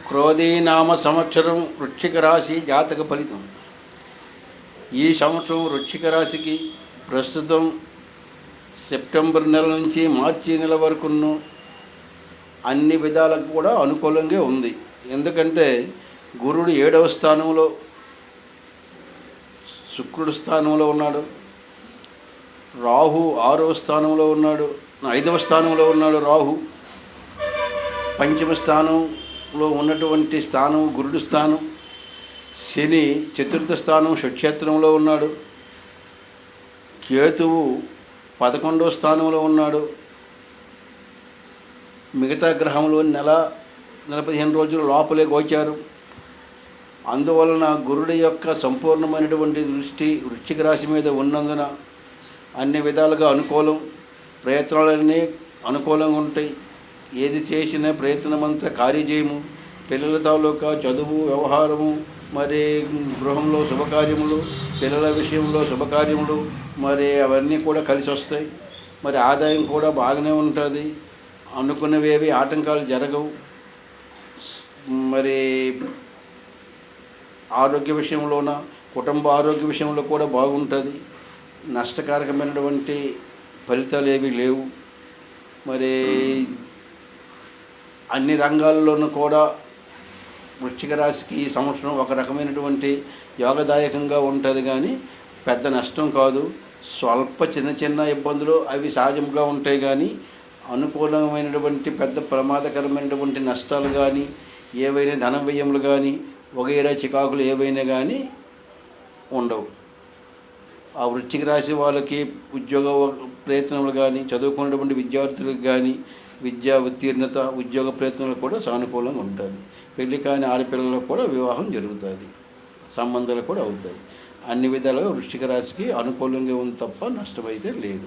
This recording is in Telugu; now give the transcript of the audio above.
క్రోధీనామ సంవత్సరం వృశ్చిక రాశి జాతక ఫలితం. ఈ సంవత్సరం వృశ్చిక రాశికి ప్రస్తుతం సెప్టెంబర్ నెల నుంచి మార్చి నెల వరకు అన్ని విధాలకు కూడా అనుకూలంగా ఉంది. ఎందుకంటే గురుడు 7వ స్థానంలో, శుక్రుడు స్థానంలో ఉన్నాడు, రాహు 6వ స్థానంలో ఉన్నాడు, 5వ స్థానంలో ఉన్నాడు. రాహు పంచమ స్థానంలో ఉన్నటువంటి స్థానం గురుడు స్థానం. శని 4వ స్థానం షట్క్షేత్రంలో ఉన్నాడు. కేతువు 11వ స్థానంలో ఉన్నాడు. మిగతా గ్రహంలో నెల 15 రోజులు లోపలే గోచారు. అందువలన గురుడి యొక్క సంపూర్ణమైనటువంటి దృష్టి వృశ్చిక రాశి మీద ఉన్నందున అన్ని విధాలుగా అనుకూలం. ప్రయత్నాలన్నీ అనుకూలంగా ఉంటాయి. ఏది చేసినా ప్రయత్నమంతా కార్యజయము. పిల్లల తాలూకా చదువు, వ్యవహారము, మరి గృహంలో శుభకార్యములు, పిల్లల విషయంలో శుభకార్యములు, మరి అవన్నీ కూడా కలిసి వస్తాయి. మరి ఆదాయం కూడా బాగానే ఉంటుంది. అనుకున్నవేవి ఆటంకాలు జరగవు. మరి ఆరోగ్య విషయంలోన, కుటుంబ ఆరోగ్య విషయంలో కూడా బాగుంటుంది. నష్టకారకమైనటువంటి ఫలితాలు ఏవి లేవు. మరి అన్ని రంగాల్లోనూ కూడా వృశ్చిక రాశికి ఈ సంవత్సరం ఒక రకమైనటువంటి యోగదాయకంగా ఉంటుంది. కానీ పెద్ద నష్టం కాదు. స్వల్ప చిన్న ఇబ్బందులు అవి సహజంగా ఉంటాయి. కానీ అనుకూలమైనటువంటి పెద్ద ప్రమాదకరమైనటువంటి నష్టాలు కానీ, ఏవైనా ధన వ్యయములు కానీ, వగైరా చికాకులు ఏవైనా కానీ ఉండవు. ఆ వృశ్చిక రాశి వాళ్ళకి ఉద్యోగ ప్రయత్నాలు కానీ, చదువుకున్నటువంటి విద్యార్థులకు కానీ విద్యా ఉత్తీర్ణత, ఉద్యోగ ప్రయత్నాలు కూడా సానుకూలంగా ఉంటుంది. పెళ్లి కాని ఆడపిల్లలకు కూడా వివాహం జరుగుతుంది. సంబంధాలు కూడా అవుతాయి. అన్ని విధాలుగా వృశ్చిక రాశికి అనుకూలంగా ఉంది తప్ప నష్టమైతే లేదు.